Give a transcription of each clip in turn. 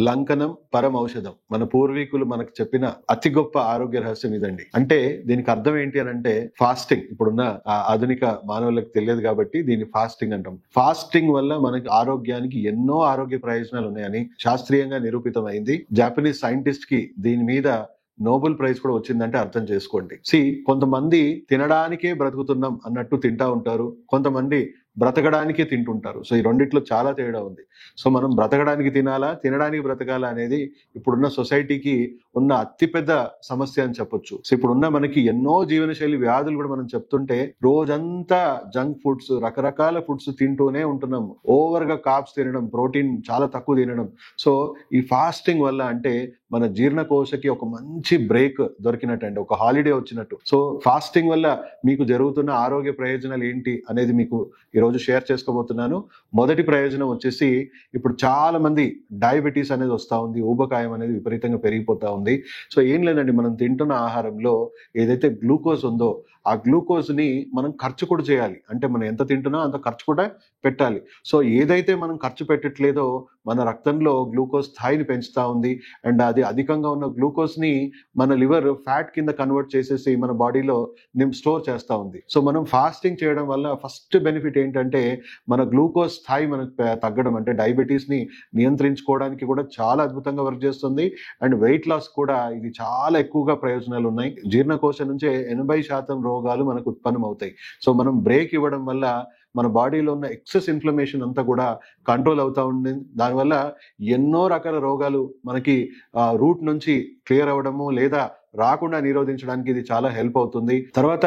లంకనం పరమౌషధం. మన పూర్వీకులు మనకు చెప్పిన అతి గొప్ప ఆరోగ్య రహస్యం ఇదండి. అంటే దీనికి అర్థం ఏంటి అనంటే ఫాస్టింగ్. ఇప్పుడున్న ఆధునిక మానవులకు తెలియదు కాబట్టి దీన్ని ఫాస్టింగ్ అంటాం. ఫాస్టింగ్ వల్ల మనకి ఆరోగ్యానికి ఎన్నో ఆరోగ్య ప్రయోజనాలు ఉన్నాయని శాస్త్రీయంగా నిరూపితమైంది. జాపనీస్ సైంటిస్ట్ కి దీని మీద నోబెల్ ప్రైజ్ కూడా వచ్చిందంటే అర్థం చేసుకోండి. కొంతమంది తినడానికే బ్రతుకుతున్నాం అన్నట్టు తింటా ఉంటారు, కొంతమంది బ్రతకడానికే తింటుంటారు. ఈ రెండిట్లో చాలా తేడా ఉంది. మనం బ్రతకడానికి తినాలా, తినడానికి బ్రతకాలా అనేది ఇప్పుడున్న సొసైటీకి ఉన్న అతిపెద్ద సమస్య అని చెప్పొచ్చు. ఇప్పుడున్న మనకి ఎన్నో జీవనశైలి వ్యాధులు కూడా మనం చెప్తుంటే రోజంతా జంక్ ఫుడ్స్, రకరకాల ఫుడ్స్ తింటూనే ఉంటున్నాం. ఓవర్ గా కార్బ్స్ తినడం, ప్రోటీన్ చాలా తక్కువ తినడం. ఈ ఫాస్టింగ్ వల్ల అంటే మన జీర్ణకోశకి ఒక మంచి బ్రేక్ దొరికినట్టు, ఒక హాలిడే వచ్చినట్టు. ఫాస్టింగ్ వల్ల మీకు జరుగుతున్న ఆరోగ్య ప్రయోజనాలు ఏంటి అనేది మీకు ఈరోజు షేర్ చేసుకోబోతున్నాను. మొదటి ప్రయోజనం వచ్చేసి, ఇప్పుడు చాలా మంది డయాబెటీస్ అనేది వస్తూ ఉంది, ఊబకాయం అనేది విపరీతంగా పెరిగిపోతా ఉంది. ఏం లేదండి, మనం తింటున్న ఆహారంలో ఏదైతే గ్లూకోజ్ ఉందో ఆ గ్లూకోజ్ ని మనం ఖర్చు కూడా చేయాలి. అంటే మనం ఎంత తింటున్నా అంత ఖర్చు కూడా పెట్టాలి. ఏదైతే మనం ఖర్చు పెట్టట్లేదో మన రక్తంలో గ్లూకోజ్ స్థాయిని పెంచుతా ఉంది. అండ్ అది అధికంగా ఉన్న గ్లూకోజ్ ని మన లివర్ ఫ్యాట్ కింద కన్వర్ట్ చేసేసి మన బాడీలో స్టోర్ చేస్తూ ఉంది. మనం ఫాస్టింగ్ చేయడం వల్ల ఫస్ట్ బెనిఫిట్ ఏంటంటే మన గ్లూకోజ్ స్థాయి మనకు తగ్గడం, అంటే డయాబెటీస్ ని నియంత్రించుకోవడానికి కూడా చాలా అద్భుతంగా వర్క్ చేస్తుంది. అండ్ వెయిట్ లాస్ కూడా ఇది చాలా ఎక్కువగా ప్రయోజనాలు ఉన్నాయి. జీర్ణకోశం నుంచే 80% రోగాలు మనకు ఉత్పన్నం అవుతాయి. మనం బ్రేక్ ఇవ్వడం వల్ల మన బాడీలో ఉన్న ఎక్సెస్ ఇన్ఫ్లమేషన్ అంతా కూడా కంట్రోల్ అవుతా ఉంది. దానివల్ల ఎన్నో రకాల రోగాలు మనకి రూట్ నుంచి క్లియర్ అవ్వడము లేదా రాకుండా నిరోధించడానికి ఇది చాలా హెల్ప్ అవుతుంది. తర్వాత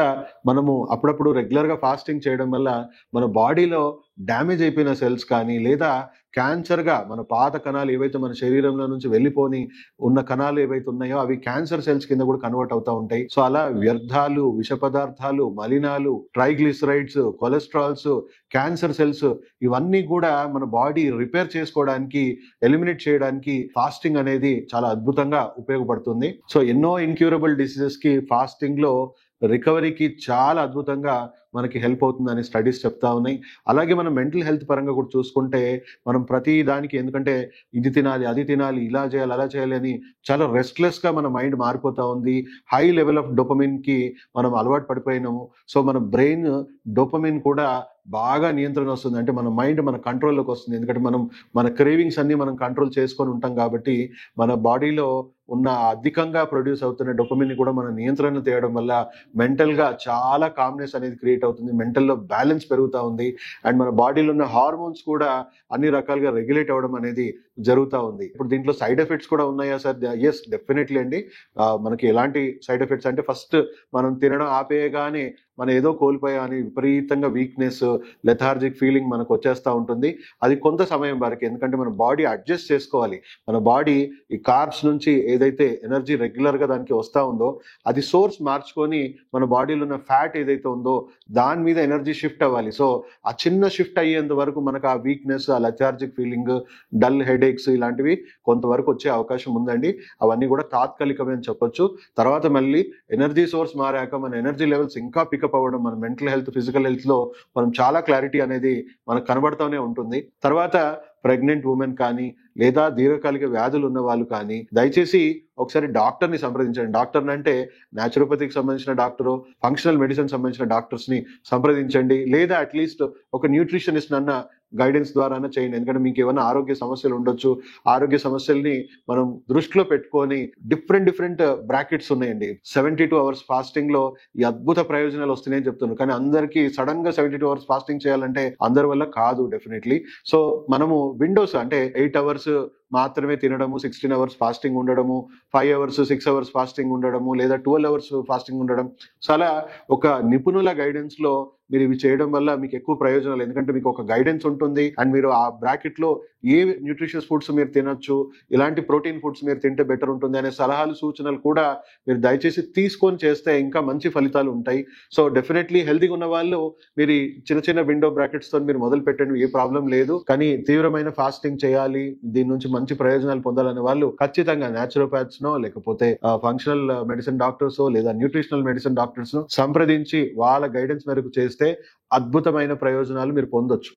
మనము అప్పుడప్పుడు రెగ్యులర్ గా ఫాస్టింగ్ చేయడం వల్ల మన బాడీలో డ్యామేజ్ అయిపోయిన సెల్స్ కానీ లేదా క్యాన్సర్ గా మన పాత కణాలు ఏవైతే మన శరీరంలో నుంచి వెళ్ళిపోని ఉన్న కణాలు ఏవైతే ఉన్నాయో అవి క్యాన్సర్ సెల్స్ కింద కూడా కన్వర్ట్ అవుతా ఉంటాయి. అలా వ్యర్థాలు, విష పదార్థాలు, మలినాలు, ట్రైగ్లిసరైడ్స్, కొలెస్ట్రాల్స్, క్యాన్సర్ సెల్స్ ఇవన్నీ కూడా మన బాడీ రిపేర్ చేసుకోవడానికి, ఎలిమినేట్ చేయడానికి ఫాస్టింగ్ అనేది చాలా అద్భుతంగా ఉపయోగపడుతుంది. ఎన్నో ఇన్క్యూరబుల్ డిసీజెస్ కి ఫాస్టింగ్ లో రికవరీకి చాలా అద్భుతంగా మనకి హెల్ప్ అవుతుందని స్టడీస్ చెప్తా ఉన్నాయి. అలాగే మనం మెంటల్ హెల్త్ పరంగా కూడా చూసుకుంటే మనం ప్రతి దానికి, ఎందుకంటే ఇది తినాలి, అది తినాలి, ఇలా చేయాలి, అలా చేయాలి అని చాలా రెస్ట్లెస్ గా మన మైండ్ మారిపోతా ఉంది. హై లెవెల్ ఆఫ్ డోపమిన్ కి మనం అలవాటు పడిపోయినాము. మన బ్రెయిన్ డోపమిన్ కూడా బాగా నియంత్రణ వస్తుంది. అంటే మన మైండ్ మన కంట్రోల్లోకి వస్తుంది. ఎందుకంటే మనం మన క్రేవింగ్స్ అన్ని మనం కంట్రోల్ చేసుకొని ఉంటాం కాబట్టి మన బాడీలో ఉన్న అధికంగా ప్రొడ్యూస్ అవుతున్న డోపమిన్ కూడా మన నియంత్రణ తేయడం వల్ల మెంటల్ గా చాలా కామ్నెస్ అనేది క్రియేట్ అవుతుంది. మెంటల్లో బ్యాలెన్స్ పెరుగుతూ ఉంది. అండ్ మన బాడీలో ఉన్న హార్మోన్స్ కూడా అన్ని రకాలుగా రెగ్యులేట్ అవ్వడం అనేది జరుగుతూ ఉంది. ఇప్పుడు దీంట్లో సైడ్ ఎఫెక్ట్స్ కూడా ఉన్నాయా సార్? ఎస్, డెఫినెట్లీ అండి. మనకి ఎలాంటి సైడ్ ఎఫెక్ట్స్ అంటే, ఫస్ట్ మనం తినడం ఆపేయగానే మనం ఏదో కోల్పోయా అని విపరీతంగా వీక్నెస్, లెథార్జిక్ ఫీలింగ్ మనకు వచ్చేస్తూ ఉంటుంది. అది కొంత సమయం వరకు, ఎందుకంటే మన బాడీ అడ్జస్ట్ చేసుకోవాలి. మన బాడీ ఈ కార్బ్స్ నుంచి ఏదైతే ఎనర్జీ రెగ్యులర్ గా దానికి వస్తూ ఉందో అది సోర్స్ మార్చుకొని మన బాడీలో ఉన్న ఫ్యాట్ ఏదైతే ఉందో దాని మీద ఎనర్జీ షిఫ్ట్ అవ్వాలి. ఆ చిన్న షిఫ్ట్ అయ్యేంత వరకు మనకు ఆ వీక్నెస్, ఆ లెథార్జిక్ ఫీలింగ్, డల్ హెడేక్స్ ఇలాంటివి కొంతవరకు వచ్చే అవకాశం ఉందండి. అవన్నీ కూడా తాత్కాలికమే అని చెప్పొచ్చు. తర్వాత మళ్ళీ ఎనర్జీ సోర్స్ మారాక మన ఎనర్జీ లెవెల్స్ ఇంకా పికప్ అవ్వడం, మన మెంటల్ హెల్త్, ఫిజికల్ హెల్త్ లో మనం చాలా క్లారిటీ అనేది మనకు కనబడుతూనే ఉంటుంది. తర్వాత ప్రెగ్నెంట్ ఉమెన్ కానీ లేదా దీర్ఘకాలిక వ్యాధులు ఉన్న వాళ్ళు కానీ దయచేసి ఒకసారి డాక్టర్ని సంప్రదించండి. డాక్టర్ని అంటే న్యాచురోపతికి సంబంధించిన డాక్టరు, ఫంక్షనల్ మెడిసిన్ సంబంధించిన డాక్టర్స్ ని సంప్రదించండి. లేదా అట్లీస్ట్ ఒక న్యూట్రిషనిస్ట్ అన్న గైడెన్స్ ద్వారానే చేయండి. ఎందుకంటే మీకు ఏమైనా ఆరోగ్య సమస్యలు ఉండొచ్చు. ఆరోగ్య సమస్యల్ని మనం దృష్టిలో పెట్టుకొని డిఫరెంట్ బ్రాకెట్స్ ఉన్నాయండి. 72 hours ఫాస్టింగ్ లో ఈ అద్భుత ప్రయోజనాలు వస్తున్నాయని చెప్తున్నాను. కానీ అందరికీ సడన్ గా 72 hours ఫాస్టింగ్ చేయాలంటే అందరి వల్ల కాదు డెఫినెట్లీ. మనము విండోస్ అంటే 8 hours మాత్రమే తినడము, 16 hours ఫాస్టింగ్ ఉండడము, 5 hours 6 hours ఫాస్టింగ్ ఉండడము, లేదా 12 hours ఫాస్టింగ్ ఉండడం, చాలా ఒక నిపుణుల గైడెన్స్ లో మీరు ఇవి చేయడం వల్ల మీకు ఎక్కువ ప్రయోజనాలు. ఎందుకంటే మీకు ఒక గైడెన్స్ ఉంటుంది అండ్ మీరు ఆ బ్రాకెట్ లో ఏ న్యూట్రిషియస్ ఫుడ్స్ మీరు తినొచ్చు, ఇలాంటి ప్రోటీన్ ఫుడ్స్ మీరు తింటే బెటర్ ఉంటుంది అనే సలహాలు, సూచనలు కూడా మీరు దయచేసి తీసుకొని చేస్తే ఇంకా మంచి ఫలితాలు ఉంటాయి. డెఫినెట్లీ హెల్తీగా ఉన్న వాళ్ళు మీరు చిన్న విండో బ్రాకెట్స్ తో మీరు మొదలు పెట్టండి, ఏ ప్రాబ్లం లేదు. కానీ తీవ్రమైన ఫాస్టింగ్ చేయాలి, దీని నుంచి మంచి ప్రయోజనాలు పొందాలనే వాళ్ళు ఖచ్చితంగా న్యాచురోపాథ్స్ నో లేకపోతే ఫంక్షనల్ మెడిసిన్ డాక్టర్స్ లేదా న్యూట్రిషనల్ మెడిసిన్ డాక్టర్స్ ను సంప్రదించి వాళ్ళ గైడెన్స్ మేరకు చేస్తే అద్భుతమైన ప్రయోజనాలు మీరు పొందొచ్చు.